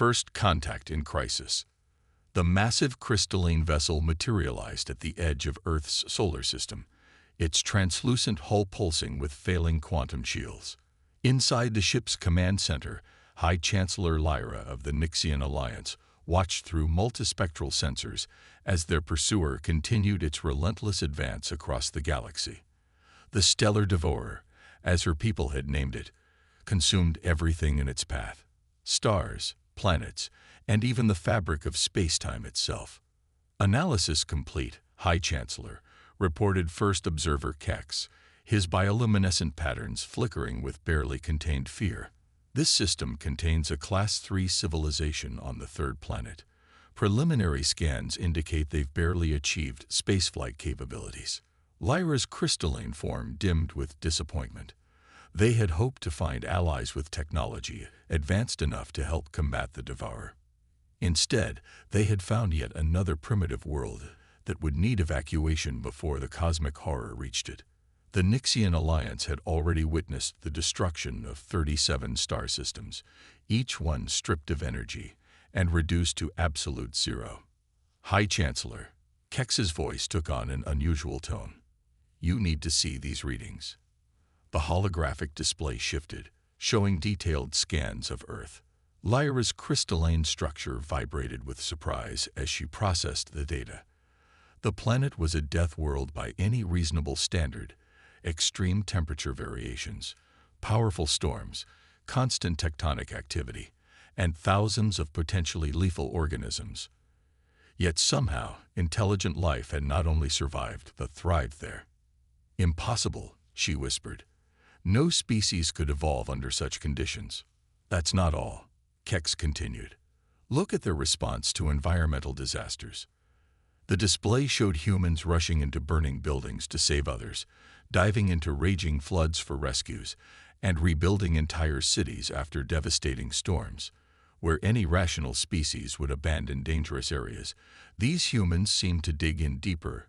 First contact in crisis. The massive crystalline vessel materialized at the edge of Earth's solar system, its translucent hull pulsing with failing quantum shields. Inside the ship's command center, High Chancellor Lyra of the Nixian Alliance watched through multispectral sensors as their pursuer continued its relentless advance across the galaxy. The Stellar Devourer, as her people had named it, consumed everything in its path: stars, planets, and even the fabric of space-time itself. Analysis complete, High Chancellor reported First Observer Kex, his bioluminescent patterns flickering with barely contained fear. This system contains a Class 3 civilization on the third planet. Preliminary scans indicate they've barely achieved spaceflight capabilities. Lyra's crystalline form dimmed with disappointment. They had hoped to find allies with technology advanced enough to help combat the Devourer. Instead, they had found yet another primitive world that would need evacuation before the cosmic horror reached it. The Nixian Alliance had already witnessed the destruction of 37 star systems, each one stripped of energy and reduced to absolute zero. High Chancellor, Kex's voice took on an unusual tone. You need to see these readings. The holographic display shifted, showing detailed scans of Earth. Lyra's crystalline structure vibrated with surprise as she processed the data. The planet was a death world by any reasonable standard. Extreme temperature variations, powerful storms, constant tectonic activity, and thousands of potentially lethal organisms. Yet somehow, intelligent life had not only survived but thrived there. Impossible, she whispered. No species could evolve under such conditions. That's not all, Kex continued. Look at their response to environmental disasters. The display showed humans rushing into burning buildings to save others, diving into raging floods for rescues, and rebuilding entire cities after devastating storms. Where any rational species would abandon dangerous areas, these humans seemed to dig in deeper,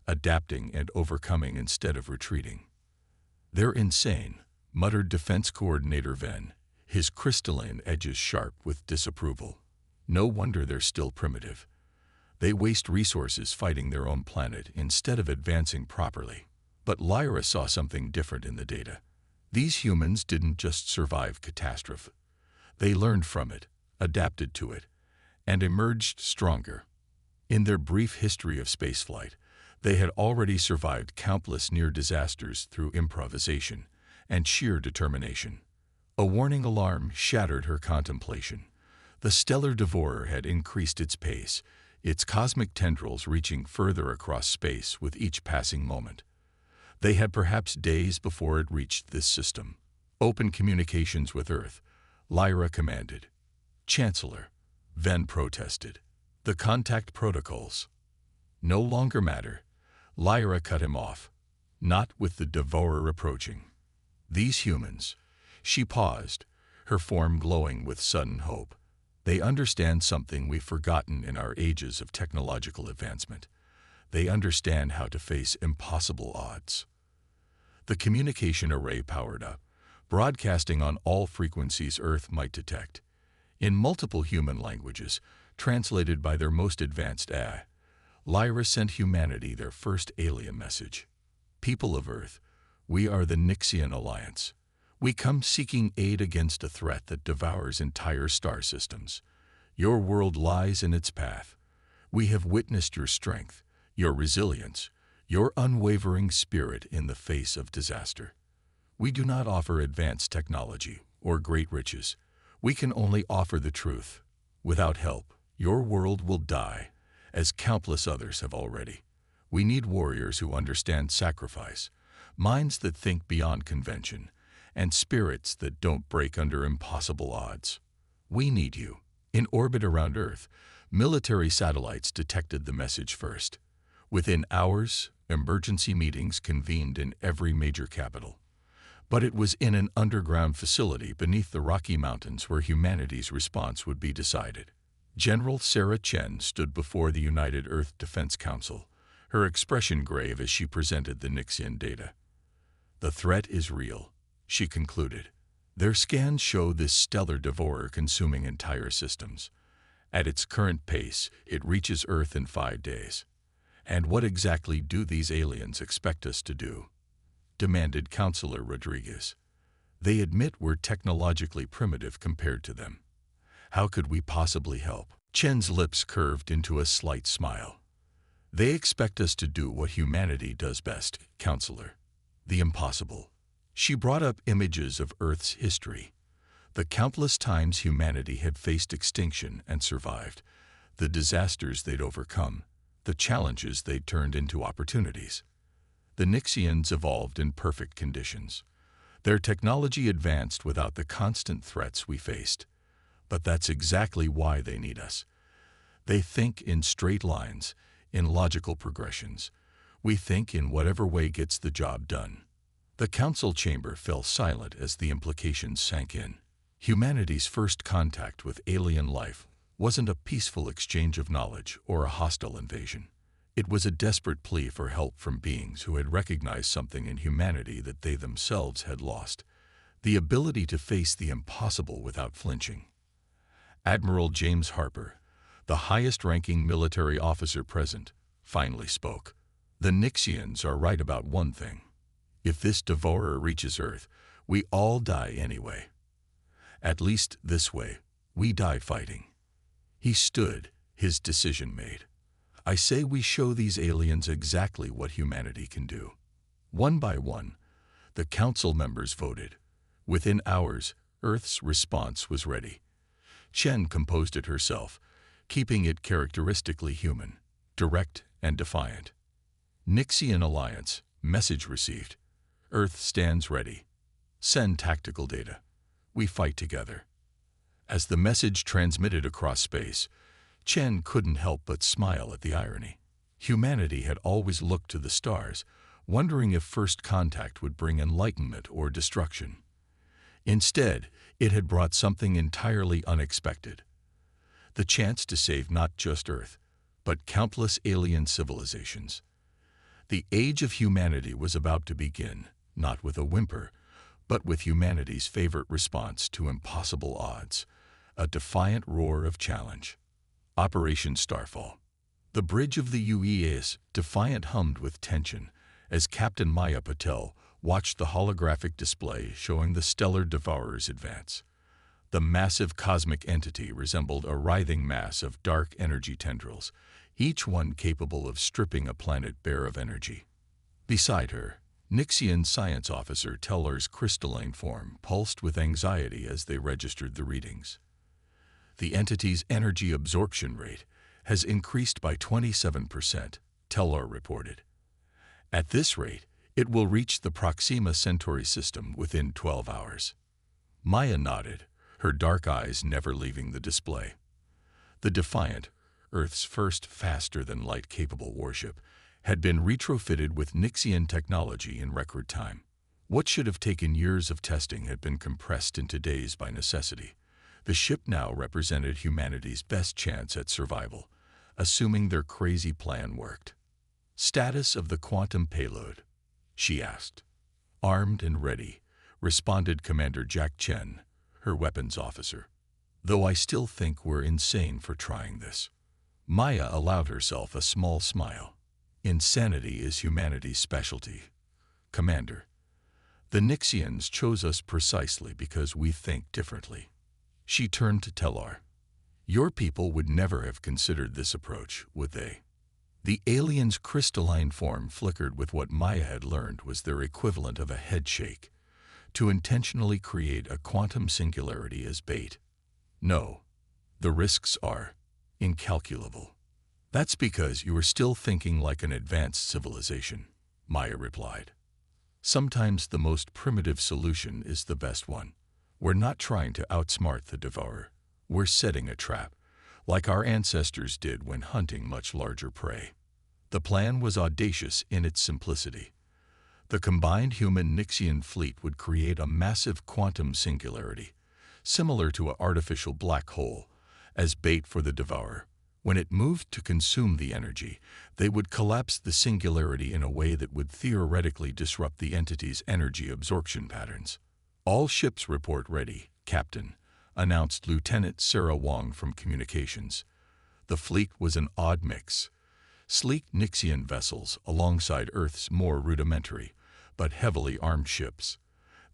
adapting and overcoming instead of retreating. They're insane, muttered Defense Coordinator Ven, his crystalline edges sharp with disapproval. No wonder they're still primitive. They waste resources fighting their own planet instead of advancing properly. But Lyra saw something different in the data. These humans didn't just survive catastrophe. They learned from it, adapted to it, and emerged stronger. In their brief history of spaceflight, they had already survived countless near disasters through improvisation and sheer determination. A warning alarm shattered her contemplation. The Stellar Devourer had increased its pace, its cosmic tendrils reaching further across space with each passing moment. They had perhaps days before it reached this system. Open communications with Earth, Lyra commanded. Chancellor, Ven protested. The contact protocols no longer matter. Lyra cut him off. Not with the Devourer approaching. These humans, she paused, her form glowing with sudden hope. They understand something we've forgotten in our ages of technological advancement. They understand how to face impossible odds. The communication array powered up, broadcasting on all frequencies Earth might detect. In multiple human languages, translated by their most advanced AI, Lyra sent humanity their first alien message. People of Earth, we are the Nixian Alliance. We come seeking aid against a threat that devours entire star systems. Your world lies in its path. We have witnessed your strength, your resilience, your unwavering spirit in the face of disaster. We do not offer advanced technology or great riches. We can only offer the truth. Without help, your world will die, as countless others have already. We need warriors who understand sacrifice, minds that think beyond convention, and spirits that don't break under impossible odds. We need you. In orbit around Earth, military satellites detected the message first. Within hours, emergency meetings convened in every major capital. But it was in an underground facility beneath the Rocky Mountains where humanity's response would be decided. General Sarah Chen stood before the United Earth Defense Council, her expression grave as she presented the Nixian data. The threat is real, she concluded. Their scans show this stellar devourer consuming entire systems. At its current pace, it reaches Earth in 5 days. And what exactly do these aliens expect us to do? Demanded Counselor Rodriguez. They admit we're technologically primitive compared to them. How could we possibly help? Chen's lips curved into a slight smile. They expect us to do what humanity does best, Counselor. The impossible. She brought up images of Earth's history. The countless times humanity had faced extinction and survived, the disasters they'd overcome, the challenges they'd turned into opportunities. The Nixians evolved in perfect conditions. Their technology advanced without the constant threats we faced. But that's exactly why they need us. They think in straight lines, in logical progressions. We think in whatever way gets the job done. The council chamber fell silent as the implications sank in. Humanity's first contact with alien life wasn't a peaceful exchange of knowledge or a hostile invasion. It was a desperate plea for help from beings who had recognized something in humanity that they themselves had lost: the ability to face the impossible without flinching. Admiral James Harper, the highest-ranking military officer present, finally spoke. The Nixians are right about one thing. If this devourer reaches Earth, we all die anyway. At least this way, we die fighting. He stood, his decision made. I say we show these aliens exactly what humanity can do. One by one, the council members voted. Within hours, Earth's response was ready. Chen composed it herself, keeping it characteristically human, direct and defiant. Nixian Alliance, message received. Earth stands ready. Send tactical data. We fight together. As the message transmitted across space, Chen couldn't help but smile at the irony. Humanity had always looked to the stars, wondering if first contact would bring enlightenment or destruction. Instead, it had brought something entirely unexpected: the chance to save not just Earth, but countless alien civilizations. The age of humanity was about to begin, not with a whimper, but with humanity's favorite response to impossible odds, a defiant roar of challenge. Operation Starfall. The bridge of the UES defiant hummed with tension as Captain Maya Patel watched the holographic display showing the stellar devourers advance. The massive cosmic entity resembled a writhing mass of dark energy tendrils, each one capable of stripping a planet bare of energy. Beside her, Nixian science officer Teller's crystalline form pulsed with anxiety as they registered the readings. The entity's energy absorption rate has increased by 27%, Teller reported. At this rate, it will reach the Proxima Centauri system within 12 hours. Maya nodded, her dark eyes never leaving the display. The Defiant, Earth's first faster-than-light capable warship, had been retrofitted with Nixian technology in record time. What should have taken years of testing had been compressed into days by necessity. The ship now represented humanity's best chance at survival, assuming their crazy plan worked. "Status of the quantum payload?" she asked. "Armed and ready," responded Commander Jack Chen, her weapons officer. "Though I still think we're insane for trying this." Maya allowed herself a small smile. "Insanity is humanity's specialty, Commander. The Nixians chose us precisely because we think differently." She turned to Tellar. "Your people would never have considered this approach, would they?" The alien's crystalline form flickered with what Maya had learned was their equivalent of a head shake, to intentionally create a quantum singularity as bait. "No, the risks are incalculable." "That's because you are still thinking like an advanced civilization," Maya replied. "Sometimes the most primitive solution is the best one. We're not trying to outsmart the devourer. We're setting a trap, like our ancestors did when hunting much larger prey." The plan was audacious in its simplicity. The combined human-Nixian fleet would create a massive quantum singularity, similar to an artificial black hole, as bait for the devourer. When it moved to consume the energy, they would collapse the singularity in a way that would theoretically disrupt the entity's energy absorption patterns. All ships report ready, Captain, announced Lieutenant Sarah Wong from Communications. The fleet was an odd mix. Sleek Nixian vessels alongside Earth's more rudimentary, but heavily armed ships.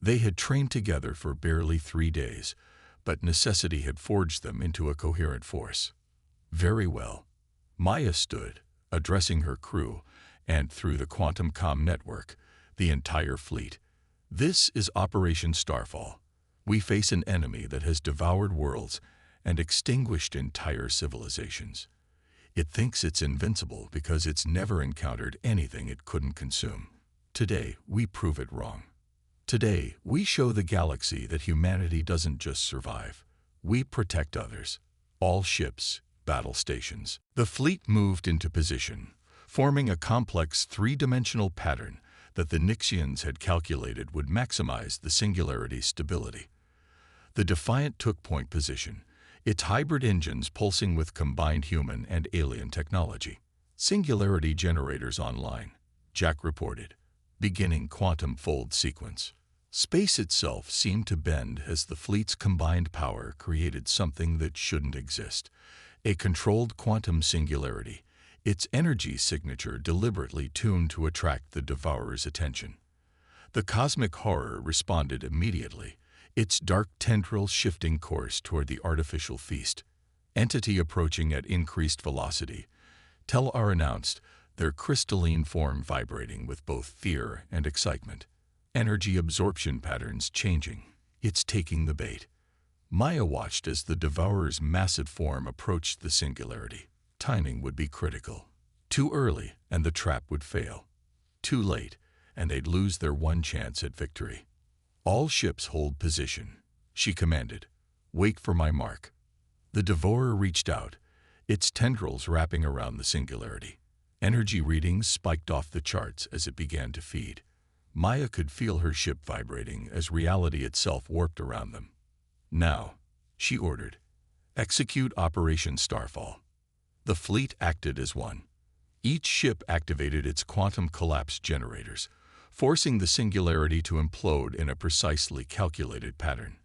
They had trained together for barely 3 days, but necessity had forged them into a coherent force. Very well. Maya stood, addressing her crew, and through the quantum comm network, the entire fleet. This is Operation Starfall. We face an enemy that has devoured worlds and extinguished entire civilizations. It thinks it's invincible because it's never encountered anything it couldn't consume. Today, we prove it wrong. Today, we show the galaxy that humanity doesn't just survive. We protect others. All ships, battle stations. The fleet moved into position, forming a complex three-dimensional pattern that the Nixians had calculated would maximize the Singularity's stability. The Defiant took point position, its hybrid engines pulsing with combined human and alien technology. Singularity generators online, Jack reported, beginning quantum fold sequence. Space itself seemed to bend as the fleet's combined power created something that shouldn't exist. A controlled quantum singularity, its energy signature deliberately tuned to attract the Devourer's attention. The cosmic horror responded immediately, its dark tendrils shifting course toward the artificial feast. Entity approaching at increased velocity, Tel-Ar announced, their crystalline form vibrating with both fear and excitement. Energy absorption patterns changing. It's taking the bait. Maya watched as the Devourer's massive form approached the singularity. Timing would be critical. Too early, and the trap would fail. Too late, and they'd lose their one chance at victory. All ships hold position, she commanded. Wait for my mark. The Devourer reached out, its tendrils wrapping around the singularity. Energy readings spiked off the charts as it began to feed. Maya could feel her ship vibrating as reality itself warped around them. Now, she ordered, execute Operation Starfall. The fleet acted as one. Each ship activated its quantum collapse generators, forcing the singularity to implode in a precisely calculated pattern.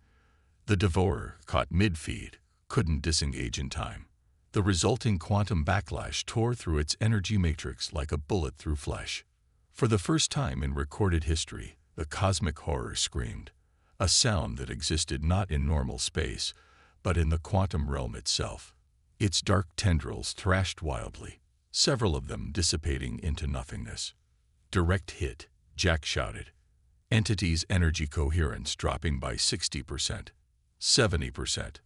The Devourer, caught mid-feed, couldn't disengage in time. The resulting quantum backlash tore through its energy matrix like a bullet through flesh. For the first time in recorded history, the cosmic horror screamed, a sound that existed not in normal space, but in the quantum realm itself. Its dark tendrils thrashed wildly, several of them dissipating into nothingness. Direct hit, Jack shouted. Entity's energy coherence dropping by 60%, 70%.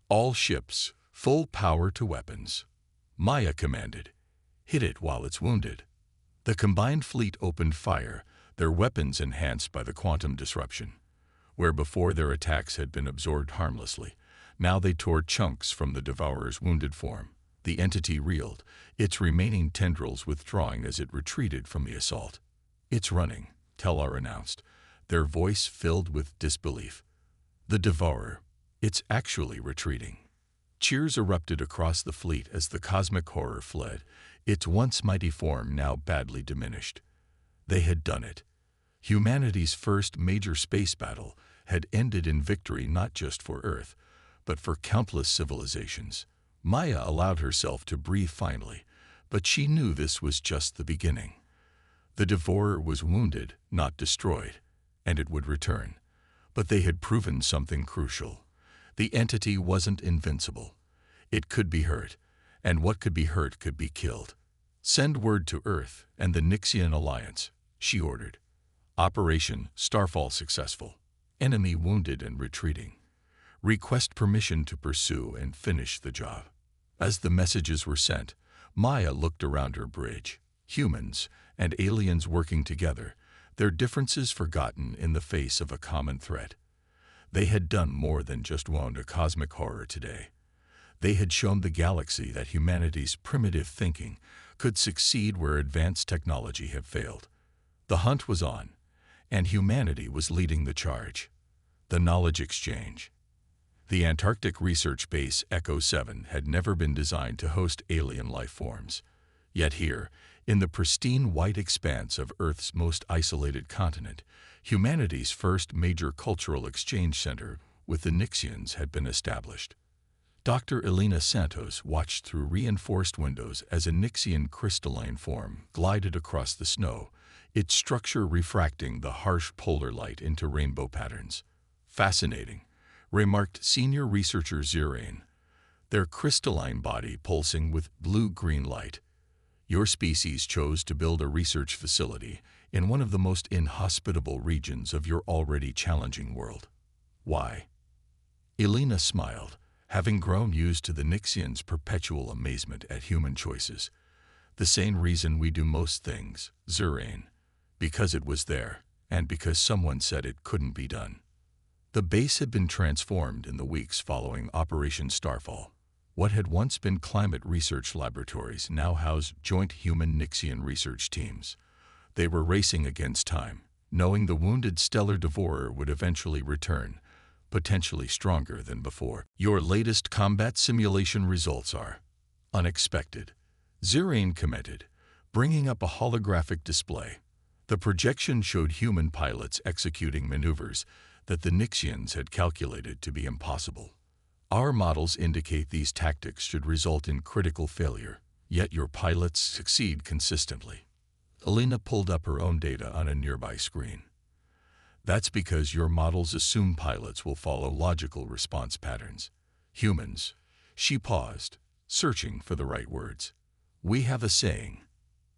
All ships, full power to weapons. Maya commanded, hit it while it's wounded. The combined fleet opened fire, their weapons enhanced by the quantum disruption. Where before their attacks had been absorbed harmlessly, now they tore chunks from the Devourer's wounded form. The entity reeled, its remaining tendrils withdrawing as it retreated from the assault. It's running, Tel-Ar announced, their voice filled with disbelief. The Devourer, it's actually retreating. Cheers erupted across the fleet as the cosmic horror fled, its once mighty form now badly diminished. They had done it. Humanity's first major space battle had ended in victory not just for Earth, but for countless civilizations. Maya allowed herself to breathe finally, but she knew this was just the beginning. The Devourer was wounded, not destroyed, and it would return. But they had proven something crucial. The entity wasn't invincible. It could be hurt, and what could be hurt could be killed. Send word to Earth and the Nixian Alliance, she ordered. Operation Starfall successful. Enemy wounded and retreating. Request permission to pursue and finish the job. As the messages were sent, Maya looked around her bridge. Humans and aliens working together, their differences forgotten in the face of a common threat. They had done more than just wound a cosmic horror today. They had shown the galaxy that humanity's primitive thinking could succeed where advanced technology had failed. The hunt was on, and humanity was leading the charge. The knowledge exchange. The Antarctic research base Echo 7 had never been designed to host alien life forms. Yet here, in the pristine white expanse of Earth's most isolated continent, humanity's first major cultural exchange center with the Nixians had been established. Dr. Elena Santos watched through reinforced windows as a Nixian crystalline form glided across the snow, its structure refracting the harsh polar light into rainbow patterns. Fascinating, remarked senior researcher Zirain, their crystalline body pulsing with blue-green light. Your species chose to build a research facility in one of the most inhospitable regions of your already challenging world. Why? Elena smiled, having grown used to the Nixians' perpetual amazement at human choices. The same reason we do most things, Zirain. Because it was there, and because someone said it couldn't be done. The base had been transformed in the weeks following Operation Starfall. What had once been climate research laboratories now housed joint human-Nixian research teams. They were racing against time, knowing the wounded stellar devourer would eventually return, potentially stronger than before. Your latest combat simulation results are unexpected, Zirain commented, bringing up a holographic display. The projection showed human pilots executing maneuvers that the Nixians had calculated to be impossible. Our models indicate these tactics should result in critical failure, yet your pilots succeed consistently. Elena pulled up her own data on a nearby screen. That's because your models assume pilots will follow logical response patterns. Humans. She paused, searching for the right words. We have a saying.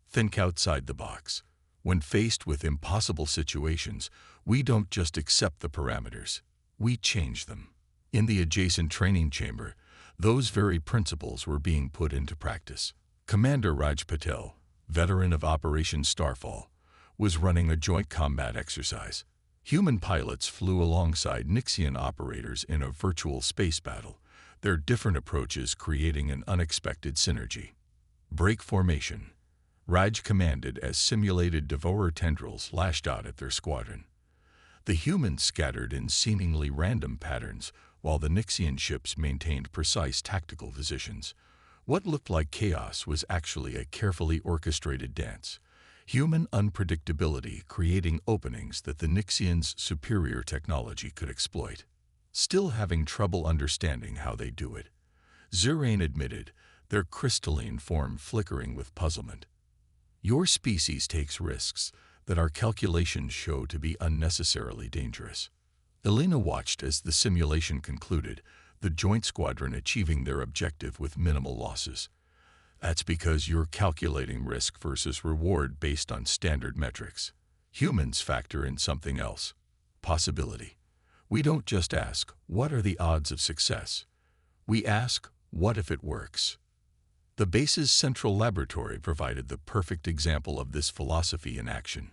Think outside the box. When faced with impossible situations, we don't just accept the parameters. We change them. In the adjacent training chamber, those very principles were being put into practice. Commander Raj Patel, veteran of Operation Starfall, was running a joint combat exercise. Human pilots flew alongside Nixian operators in a virtual space battle, their different approaches creating an unexpected synergy. Break formation. Raj commanded as simulated devourer tendrils lashed out at their squadron. The humans scattered in seemingly random patterns, while the Nixian ships maintained precise tactical positions. What looked like chaos was actually a carefully orchestrated dance. Human unpredictability creating openings that the Nixians' superior technology could exploit. Still having trouble understanding how they do it, Zirain admitted, their crystalline form flickering with puzzlement. Your species takes risks that our calculations show to be unnecessarily dangerous. Elena watched as the simulation concluded, the joint squadron achieving their objective with minimal losses. That's because you're calculating risk versus reward based on standard metrics. Humans factor in something else. Possibility. We don't just ask, what are the odds of success? We ask, what if it works? The base's central laboratory provided the perfect example of this philosophy in action.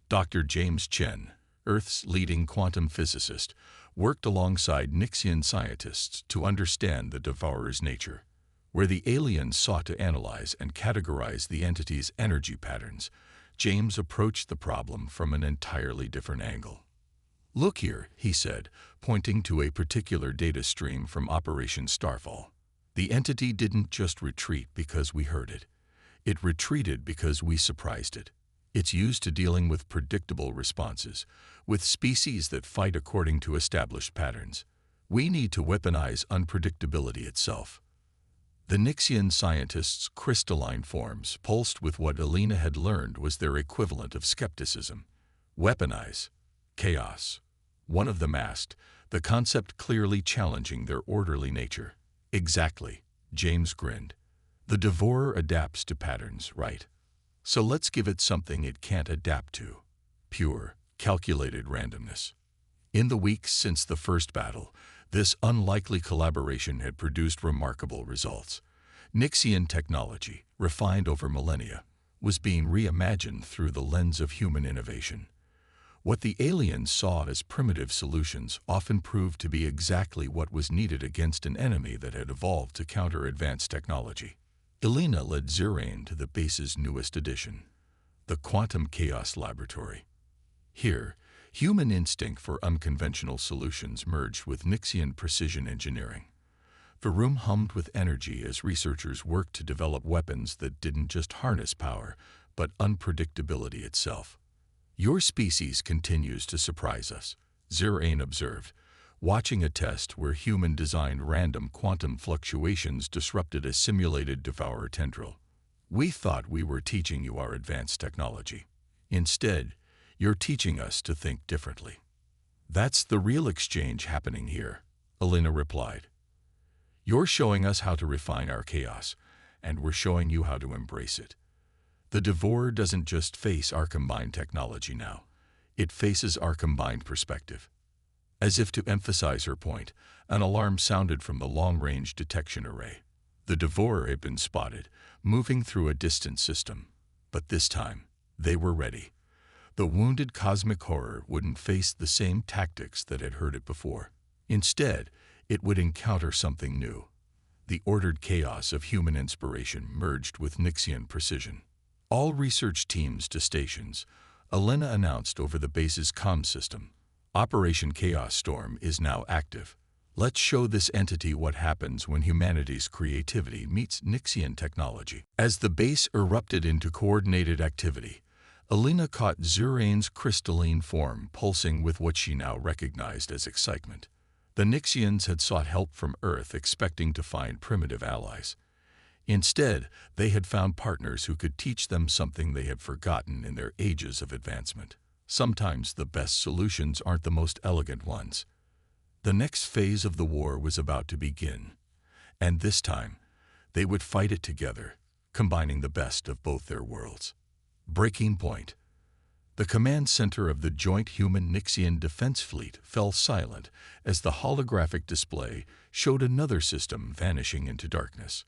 Dr. James Chen, Earth's leading quantum physicist, worked alongside Nixian scientists to understand the devourer's nature. Where the aliens sought to analyze and categorize the entity's energy patterns, James approached the problem from an entirely different angle. Look here, he said, pointing to a particular data stream from Operation Starfall. The entity didn't just retreat because we heard it. It retreated because we surprised it. It's used to dealing with predictable responses, with species that fight according to established patterns. We need to weaponize unpredictability itself. The Nixian scientists' crystalline forms pulsed with what Elena had learned was their equivalent of skepticism. Weaponize. Chaos. One of them asked, the concept clearly challenging their orderly nature. Exactly, James grinned. The devourer adapts to patterns, right? So let's give it something it can't adapt to. Pure, calculated randomness. In the weeks since the first battle, this unlikely collaboration had produced remarkable results. Nixian technology, refined over millennia, was being reimagined through the lens of human innovation. What the aliens saw as primitive solutions often proved to be exactly what was needed against an enemy that had evolved to counter advanced technology. Elena led Zirain to the base's newest addition, the Quantum Chaos Laboratory. Here, human instinct for unconventional solutions merged with Nixian precision engineering. The room hummed with energy as researchers worked to develop weapons that didn't just harness power, but unpredictability itself. "Your species continues to surprise us," Zirain observed, watching a test where human-designed random quantum fluctuations disrupted a simulated devourer tendril. "We thought we were teaching you our advanced technology. Instead, you're teaching us to think differently." "That's the real exchange happening here," Alina replied. "You're showing us how to refine our chaos, and we're showing you how to embrace it. The Devourer doesn't just face our combined technology now, it faces our combined perspective." As if to emphasize her point, an alarm sounded from the long-range detection array. The Devourer had been spotted, moving through a distant system. But this time, they were ready. The wounded cosmic horror wouldn't face the same tactics that had hurt it before. Instead, it would encounter something new. The ordered chaos of human inspiration merged with Nixian precision. "All research teams to stations," Alina announced over the base's comm system. "Operation Chaos Storm is now active. Let's show this entity what happens when humanity's creativity meets Nixian technology." As the base erupted into coordinated activity, Alina caught Zirain's crystalline form pulsing with what she now recognized as excitement. The Nixians had sought help from Earth expecting to find primitive allies. Instead, they had found partners who could teach them something they had forgotten in their ages of advancement. Sometimes the best solutions aren't the most elegant ones. The next phase of the war was about to begin, and this time, they would fight it together, combining the best of both their worlds. Breaking point. The command center of the joint human-Nixian defense fleet fell silent as the holographic display showed another system vanishing into darkness.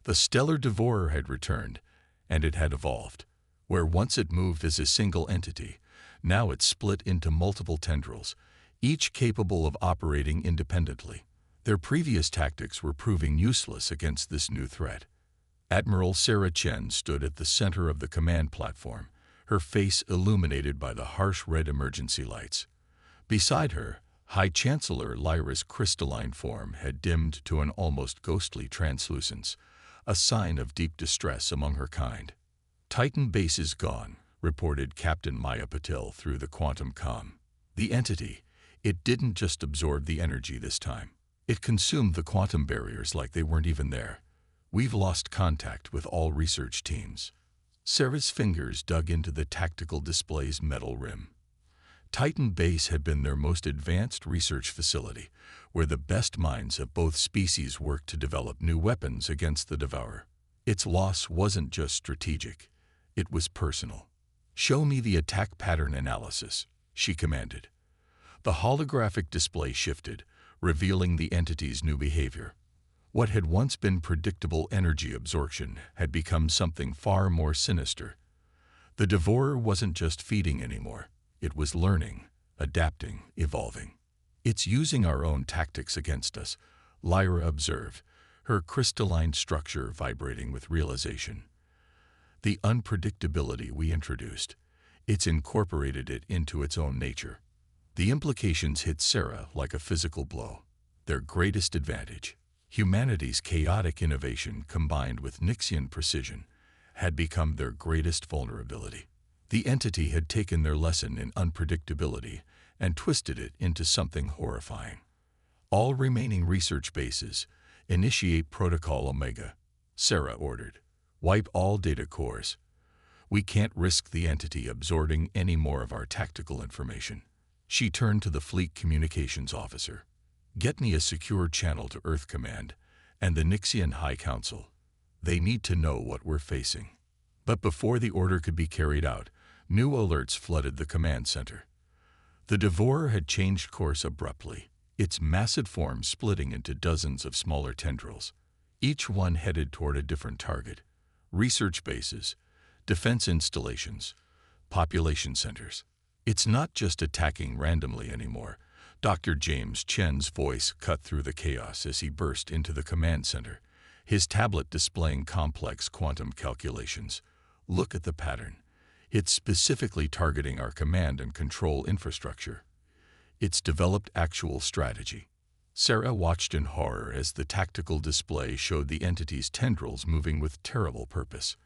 The stellar Devourer had returned, and it had evolved. Where once it moved as a single entity, now it split into multiple tendrils, each capable of operating independently. Their previous tactics were proving useless against this new threat. Admiral Sarah Chen stood at the center of the command platform, her face illuminated by the harsh red emergency lights. Beside her, High Chancellor Lyra's crystalline form had dimmed to an almost ghostly translucence, a sign of deep distress among her kind. "Titan base is gone," reported Captain Maya Patil through the quantum comm. The entity, it didn't just absorb the energy this time. It consumed the quantum barriers like they weren't even there. "We've lost contact with all research teams." Sarah's fingers dug into the tactical display's metal rim. Titan Base had been their most advanced research facility, where the best minds of both species worked to develop new weapons against the Devourer. Its loss wasn't just strategic, it was personal. "Show me the attack pattern analysis," she commanded. The holographic display shifted, revealing the entity's new behavior. What had once been predictable energy absorption had become something far more sinister. The Devourer wasn't just feeding anymore. It was learning, adapting, evolving. "It's using our own tactics against us," Lyra observed, her crystalline structure vibrating with realization. "The unpredictability we introduced, it's incorporated it into its own nature." The implications hit Sarah like a physical blow. Their greatest advantage, humanity's chaotic innovation combined with Nixian precision, had become their greatest vulnerability. The entity had taken their lesson in unpredictability and twisted it into something horrifying. "All remaining research bases, initiate Protocol Omega," Sarah ordered. "Wipe all data cores. We can't risk the entity absorbing any more of our tactical information." She turned to the fleet communications officer. "Get me a secure channel to Earth Command and the Nixian High Council. They need to know what we're facing." But before the order could be carried out, new alerts flooded the command center. The Devourer had changed course abruptly, its massive form splitting into dozens of smaller tendrils, each one headed toward a different target: research bases, defense installations, population centers. "It's not just attacking randomly anymore," Dr. James Chen's voice cut through the chaos as he burst into the command center, his tablet displaying complex quantum calculations. "Look at the pattern. It's specifically targeting our command and control infrastructure. It's developed actual strategy." Sarah watched in horror as the tactical display showed the entity's tendrils moving with terrible purpose.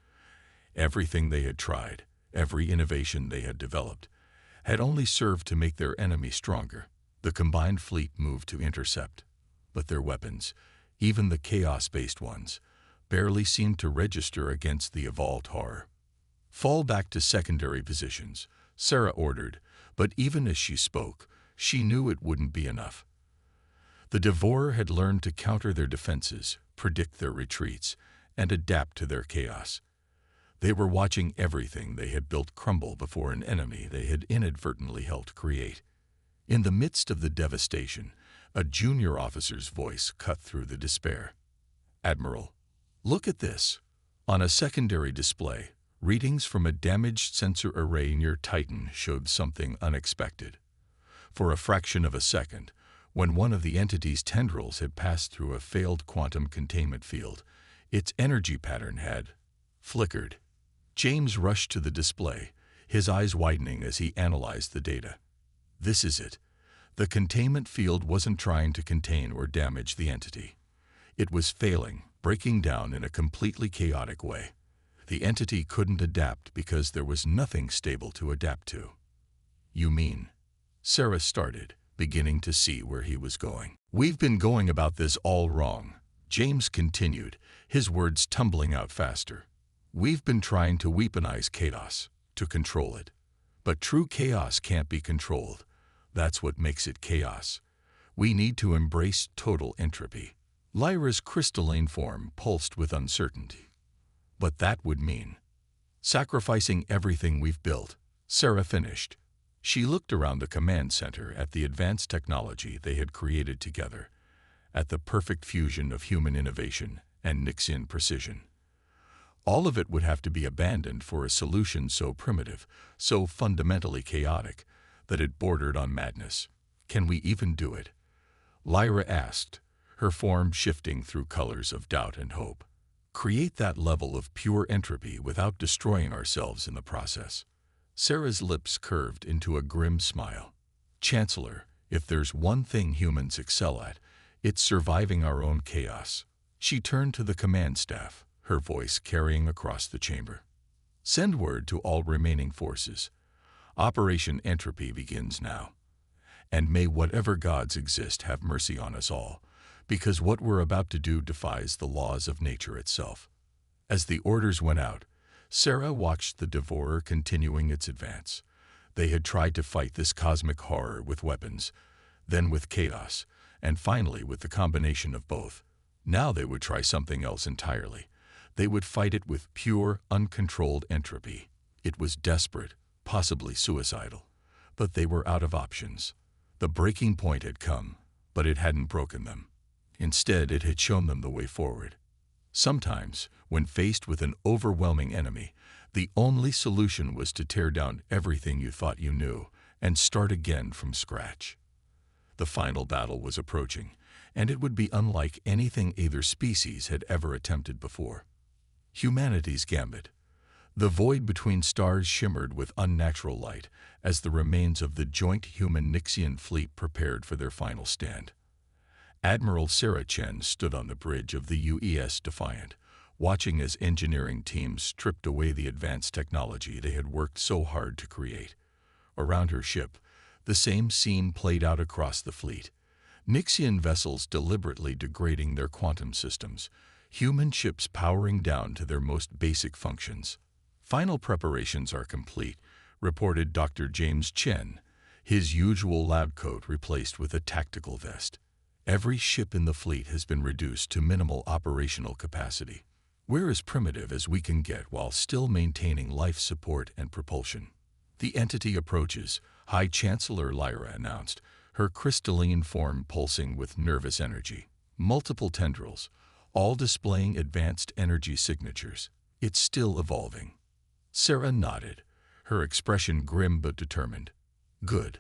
Everything they had tried, every innovation they had developed, had only served to make their enemy stronger. The combined fleet moved to intercept, but their weapons, even the chaos-based ones, barely seemed to register against the evolved horror. "Fall back to secondary positions," Sarah ordered, but even as she spoke, she knew it wouldn't be enough. The Devourer had learned to counter their defenses, predict their retreats, and adapt to their chaos. They were watching everything they had built crumble before an enemy they had inadvertently helped create. In the midst of the devastation, a junior officer's voice cut through the despair. "Admiral, look at this." On a secondary display, readings from a damaged sensor array near Titan showed something unexpected. For a fraction of a second, when one of the entity's tendrils had passed through a failed quantum containment field, its energy pattern had flickered. James rushed to the display, his eyes widening as he analyzed the data. This is it. The containment field wasn't trying to contain or damage the entity. It was failing, breaking down in a completely chaotic way. The entity couldn't adapt because there was nothing stable to adapt to. "You mean?" Sarah started, beginning to see where he was going. "We've been going about this all wrong," James continued, his words tumbling out faster. "We've been trying to weaponize chaos, to control it. But true chaos can't be controlled. That's what makes it chaos. We need to embrace total entropy." Lyra's crystalline form pulsed with uncertainty. "But that would mean sacrificing everything we've built," Sarah finished. She looked around the command center at the advanced technology they had created together, at the perfect fusion of human innovation and Nixian precision. All of it would have to be abandoned for a solution so primitive, so fundamentally chaotic, that it bordered on madness. "Can we even do it?" Lyra asked, her form shifting through colors of doubt and hope. "Create that level of pure entropy without destroying ourselves in the process." Sarah's lips curved into a grim smile. "Chancellor, if there's one thing humans excel at, it's surviving our own chaos." She turned to the command staff, her voice carrying across the chamber. "Send word to all remaining forces. Operation Entropy begins now. And may whatever gods exist have mercy on us all, because what we're about to do defies the laws of nature itself." As the orders went out, Sarah watched the Devourer continuing its advance. They had tried to fight this cosmic horror with weapons, then with chaos, and finally with the combination of both. Now they would try something else entirely. They would fight it with pure, uncontrolled entropy. It was desperate, possibly suicidal, but they were out of options. The breaking point had come, but it hadn't broken them. Instead, it had shown them the way forward. Sometimes, when faced with an overwhelming enemy, the only solution was to tear down everything you thought you knew and start again from scratch. The final battle was approaching, and it would be unlike anything either species had ever attempted before. Humanity's gambit. The void between stars shimmered with unnatural light as the remains of the joint human-Nixian fleet prepared for their final stand. Admiral Sarah Chen stood on the bridge of the UES Defiant, watching as engineering teams stripped away the advanced technology they had worked so hard to create. Around her ship, the same scene played out across the fleet. Nixian vessels deliberately degrading their quantum systems, human ships powering down to their most basic functions. "Final preparations are complete," reported Dr. James Chen, his usual lab coat replaced with a tactical vest. "Every ship in the fleet has been reduced to minimal operational capacity. We're as primitive as we can get while still maintaining life support and propulsion." "The entity approaches," High Chancellor Lyra announced, her crystalline form pulsing with nervous energy. Multiple tendrils, all displaying advanced energy signatures. "It's still evolving." Sarah nodded, her expression grim but determined. "Good.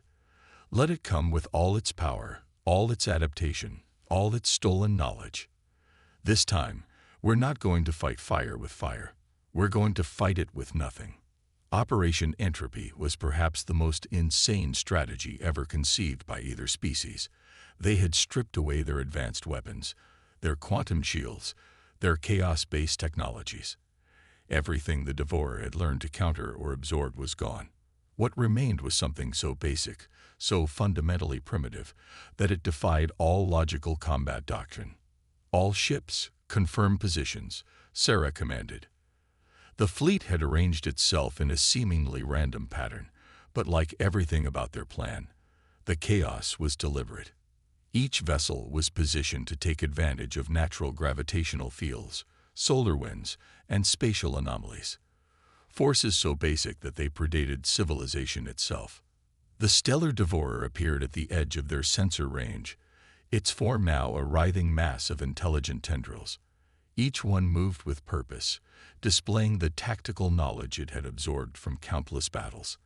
Let it come with all its power, all its adaptation, all its stolen knowledge. This time, we're not going to fight fire with fire. We're going to fight it with nothing." Operation Entropy was perhaps the most insane strategy ever conceived by either species, They had stripped away their advanced weapons, their quantum shields, their chaos-based technologies. Everything the Devourer had learned to counter or absorb was gone. What remained was something so basic, so fundamentally primitive, that it defied all logical combat doctrine. "All ships, confirm positions," Sarah commanded. The fleet had arranged itself in a seemingly random pattern, but like everything about their plan, the chaos was deliberate. Each vessel was positioned to take advantage of natural gravitational fields, solar winds, and spatial anomalies. Forces so basic that they predated civilization itself. The stellar Devourer appeared at the edge of their sensor range, its form now a writhing mass of intelligent tendrils. Each one moved with purpose, displaying the tactical knowledge it had absorbed from countless battles.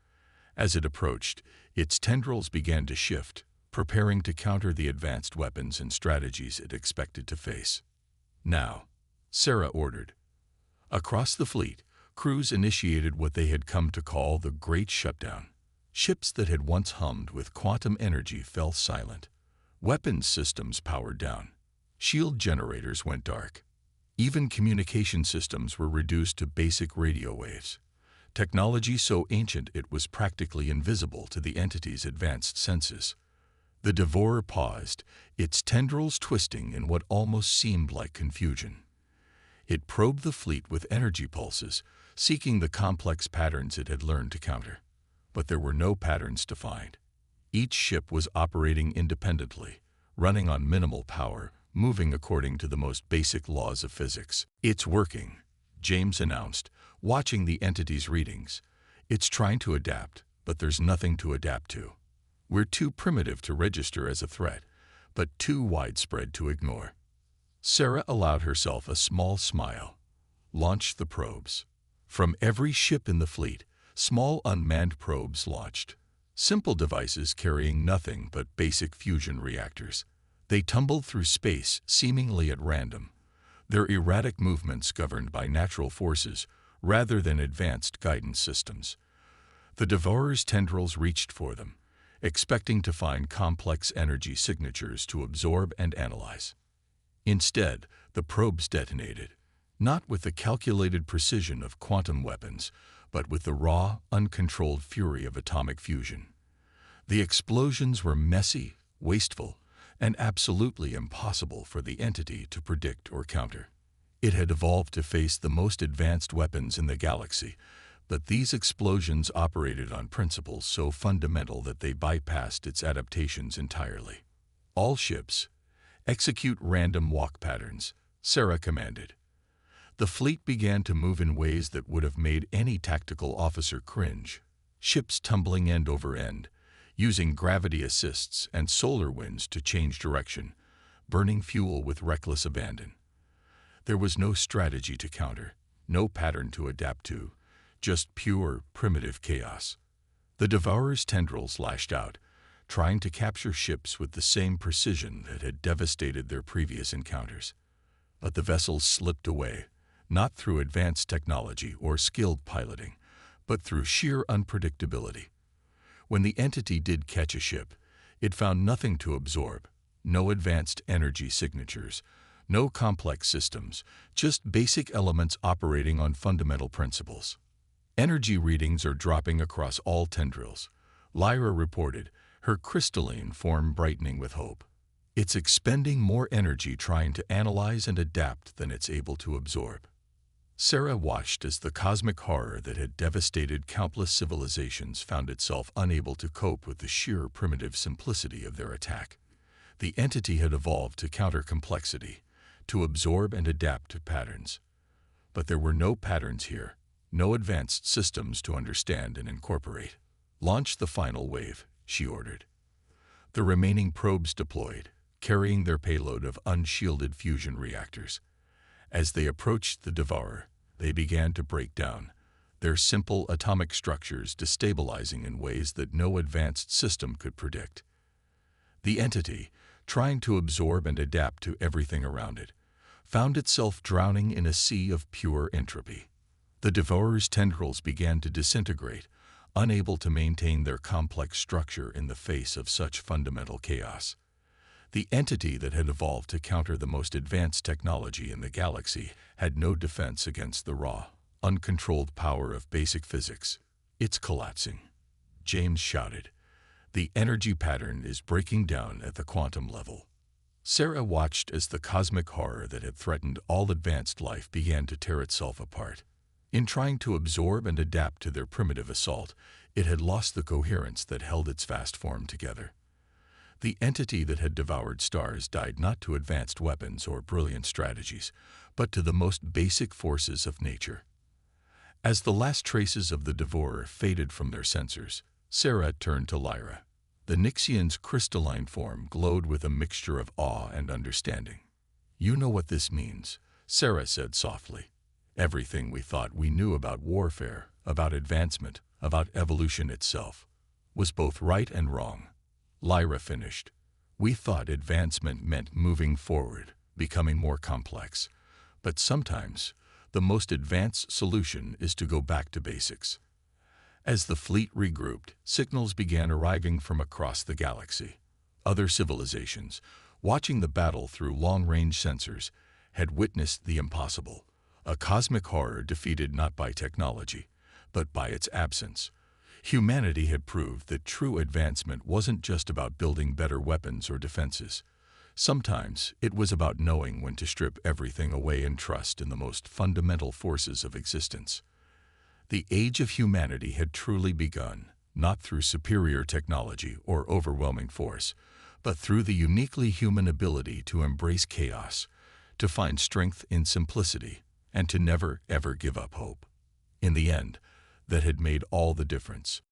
As it approached, its tendrils began to shift, preparing to counter the advanced weapons and strategies it expected to face. "Now," Sarah ordered. Across the fleet, crews initiated what they had come to call the Great Shutdown. Ships that had once hummed with quantum energy fell silent. Weapons systems powered down. Shield generators went dark. Even communication systems were reduced to basic radio waves. Technology so ancient it was practically invisible to the entity's advanced senses. The Devourer paused, its tendrils twisting in what almost seemed like confusion. It probed the fleet with energy pulses, seeking the complex patterns it had learned to counter. But there were no patterns to find. Each ship was operating independently, running on minimal power, moving according to the most basic laws of physics. "It's working," James announced, watching the entity's readings. "It's trying to adapt, but there's nothing to adapt to. We're too primitive to register as a threat, but too widespread to ignore." Sarah allowed herself a small smile. Launched the probes. From every ship in the fleet, small unmanned probes launched. Simple devices carrying nothing but basic fusion reactors. They tumbled through space seemingly at random, their erratic movements governed by natural forces rather than advanced guidance systems. The Devourer's tendrils reached for them, expecting to find complex energy signatures to absorb and analyze. Instead, the probes detonated, not with the calculated precision of quantum weapons, but with the raw, uncontrolled fury of atomic fusion. The explosions were messy, wasteful, and absolutely impossible for the entity to predict or counter. It had evolved to face the most advanced weapons in the galaxy, but these explosions operated on principles so fundamental that they bypassed its adaptations entirely. "All ships, execute random walk patterns," Sarah commanded. The fleet began to move in ways that would have made any tactical officer cringe, ships tumbling end over end, using gravity assists and solar winds to change direction, burning fuel with reckless abandon. There was no strategy to counter, no pattern to adapt to, just pure, primitive chaos. The Devourer's tendrils lashed out, trying to capture ships with the same precision that had devastated their previous encounters. But the vessels slipped away, not through advanced technology or skilled piloting, but through sheer unpredictability. When the entity did catch a ship, it found nothing to absorb, no advanced energy signatures, no complex systems, just basic elements operating on fundamental principles. "Energy readings are dropping across all tendrils," Lyra reported, her crystalline form brightening with hope. "It's expending more energy trying to analyze and adapt than it's able to absorb." Sarah watched as the cosmic horror that had devastated countless civilizations found itself unable to cope with the sheer primitive simplicity of their attack. The entity had evolved to counter complexity, to absorb and adapt to patterns. But there were no patterns here, no advanced systems to understand and incorporate. "Launch the final wave," she ordered. The remaining probes deployed, carrying their payload of unshielded fusion reactors. As they approached the Devourer, they began to break down, their simple atomic structures destabilizing in ways that no advanced system could predict. The entity, trying to absorb and adapt to everything around it, found itself drowning in a sea of pure entropy. The Devourer's tendrils began to disintegrate, unable to maintain their complex structure in the face of such fundamental chaos. The entity that had evolved to counter the most advanced technology in the galaxy had no defense against the raw, uncontrolled power of basic physics. "It's collapsing," James shouted. "The energy pattern is breaking down at the quantum level." Sarah watched as the cosmic horror that had threatened all advanced life began to tear itself apart. In trying to absorb and adapt to their primitive assault, it had lost the coherence that held its vast form together. The entity that had devoured stars died not to advanced weapons or brilliant strategies, but to the most basic forces of nature. As the last traces of the devourer faded from their sensors, Sarah turned to Lyra. The Nixian's crystalline form glowed with a mixture of awe and understanding. "You know what this means," Sarah said softly. "Everything we thought we knew about warfare, about advancement, about evolution itself, was both right and wrong." Lyra finished. "We thought advancement meant moving forward, becoming more complex. But sometimes, the most advanced solution is to go back to basics." As the fleet regrouped, signals began arriving from across the galaxy. Other civilizations, watching the battle through long-range sensors, had witnessed the impossible, a cosmic horror defeated not by technology, but by its absence. Humanity had proved that true advancement wasn't just about building better weapons or defenses. Sometimes it was about knowing when to strip everything away and trust in the most fundamental forces of existence. The age of humanity had truly begun, not through superior technology or overwhelming force, but through the uniquely human ability to embrace chaos, to find strength in simplicity, and to never, ever give up hope. In the end, that had made all the difference.